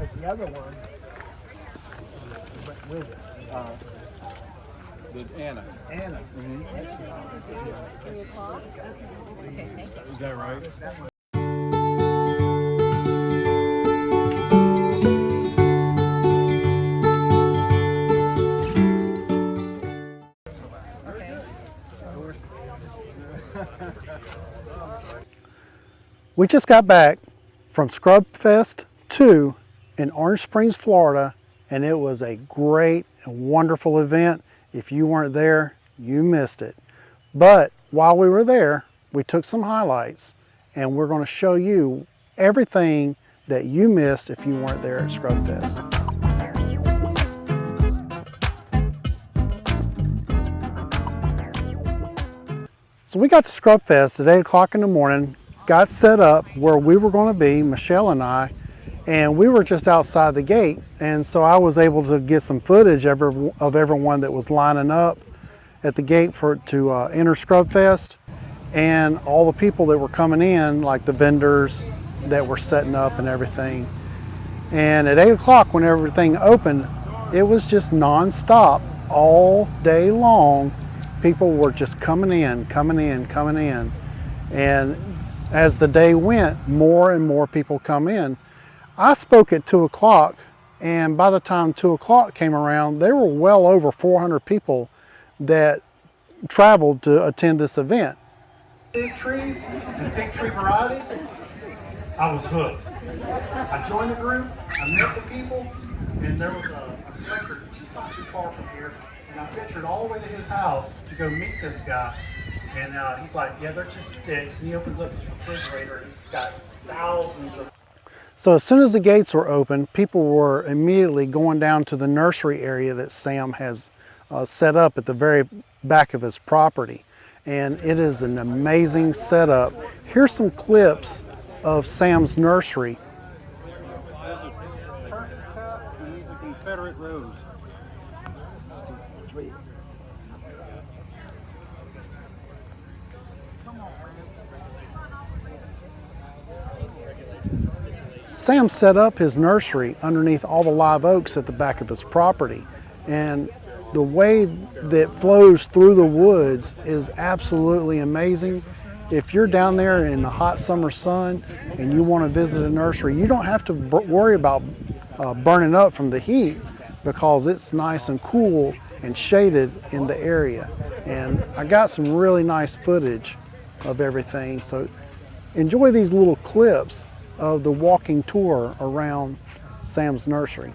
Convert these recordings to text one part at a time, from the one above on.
Because the other one went with it. The Anna. Anna. That's 3 o'clock? Okay, thank you. Is that right? We just got back from Scrubfest 2 in Orange Springs, Florida, and it was a great and wonderful event. If you weren't there, you missed it. But while we were there, we took some highlights, and we're going to show you everything that you missed if you weren't there at Scrubfest. So we got to Scrubfest at 8 o'clock in the morning, got set up where we were going to be, Michelle and I, and we were just outside the gate. And so I was able to get some footage of everyone that was lining up at the gate to enter Scrubfest, and all the people that were coming in, like the vendors that were setting up and everything. And at 8 o'clock when everything opened, it was just non-stop all day long. People were just coming in. And as the day went, more and more people come in. I spoke at 2 o'clock, and by the time 2 o'clock came around, there were well over 400 people that traveled to attend this event. Fig trees and fig tree varieties, I was hooked. I joined the group, I met the people, and there was a collector just not too far from here, and I ventured all the way to his house to go meet this guy. And he's like, yeah, they're just sticks. And he opens up his refrigerator, and he's got thousands of. So as soon as the gates were open, people were immediately going down to the nursery area that Sam has set up at the very back of his property. And it is an amazing setup. Here's some clips of Sam's nursery. Turkish cup, and these are Confederate rose. Sam set up his nursery underneath all the live oaks at the back of his property, and the way that flows through the woods is absolutely amazing. If you're down there in the hot summer sun and you want to visit a nursery, you don't have to worry about burning up from the heat, because it's nice and cool and shaded in the area. And I got some really nice footage of everything, so enjoy these little clips of the walking tour around Sam's nursery.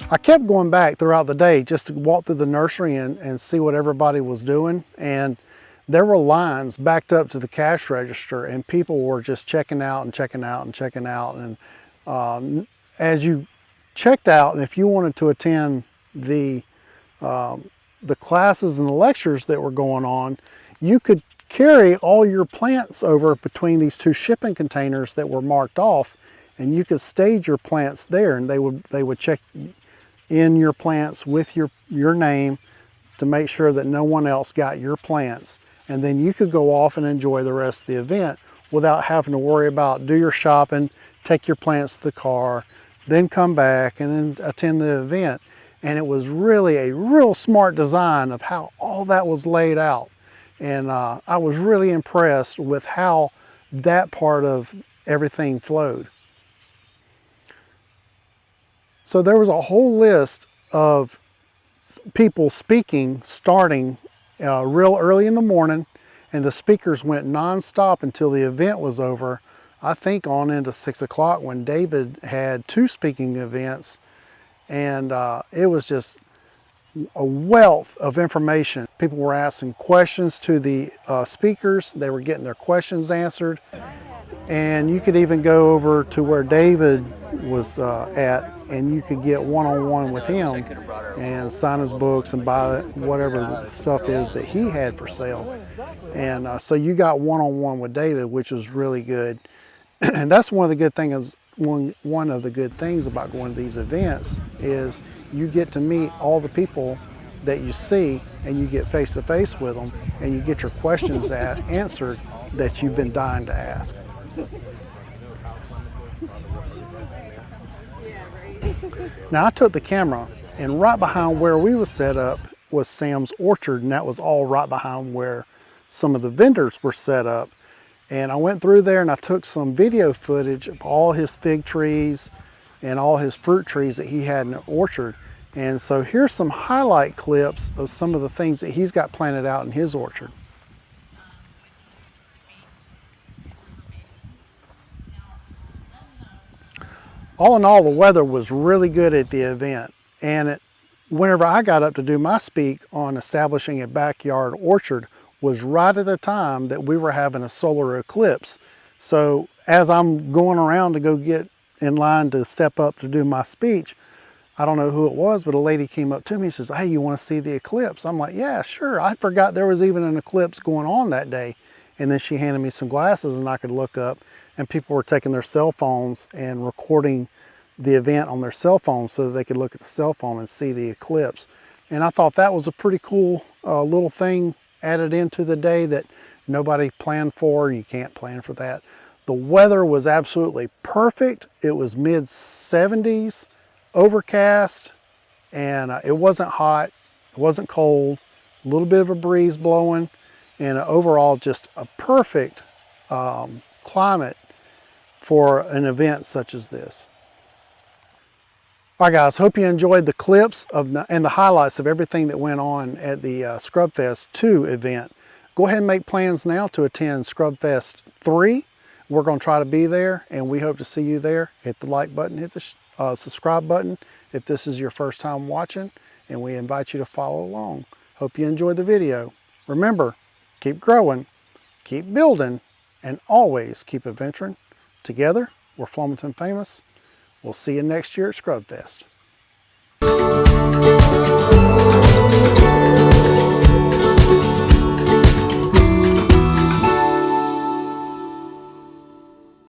I kept going back throughout the day just to walk through the nursery and see what everybody was doing. And there were lines backed up to the cash register, and people were just checking out and checking out and checking out. And as you checked out, and if you wanted to attend the classes and the lectures that were going on, you could carry all your plants over between these two shipping containers that were marked off, and you could stage your plants there, and they would check in your plants with your name to make sure that no one else got your plants. And then you could go off and enjoy the rest of the event without having to worry about do your shopping, take your plants to the car, then come back and then attend the event. And it was really a real smart design of how all that was laid out. And I was really impressed with how that part of everything flowed. So there was a whole list of people speaking starting real early in the morning, and the speakers went non-stop until the event was over. I think on into 6 o'clock when David had 2 speaking events, and it was just a wealth of information. People were asking questions to the speakers. They were getting their questions answered. And you could even go over to where David was at, and you could get one-on-one with him and sign his books and buy whatever the stuff is that he had for sale. And so you got one-on-one with David, which was really good. And that's one of the good things. One of the good things about going to these events is you get to meet all the people that you see, and you get face-to-face with them, and you get your questions answered that you've been dying to ask. Now I took the camera, and right behind where we were set up was Sam's orchard, and that was all right behind where some of the vendors were set up. And I went through there and I took some video footage of all his fig trees and all his fruit trees that he had in the orchard. And so here's some highlight clips of some of the things that he's got planted out in his orchard. All in all, the weather was really good at the event, and whenever I got up to do my speak on establishing a backyard orchard was right at the time that we were having a solar eclipse. So as I'm going around to go get in line to step up to do my speech, I don't know who it was, but a lady came up to me and says, "Hey, you want to see the eclipse?" I'm like, "Yeah, sure." I forgot there was even an eclipse going on that day. And then she handed me some glasses and I could look up, and people were taking their cell phones and recording the event on their cell phones so that they could look at the cell phone and see the eclipse. And I thought that was a pretty cool little thing added into the day that nobody planned for. You can't plan for that. The weather was absolutely perfect. It was mid-70s, overcast, and it wasn't hot, it wasn't cold, a little bit of a breeze blowing, and overall just a perfect climate for an event such as this. All right, guys, hope you enjoyed the clips and the highlights of everything that went on at the Scrubfest 2 event. Go ahead and make plans now to attend Scrubfest 3. We're going to try to be there, and we hope to see you there. Hit the like button, hit the subscribe button if this is your first time watching, and we invite you to follow along. Hope you enjoyed the video. Remember, keep growing, keep building, and always keep adventuring. Together, we're Flemington famous. We'll see you next year at Scrubfest.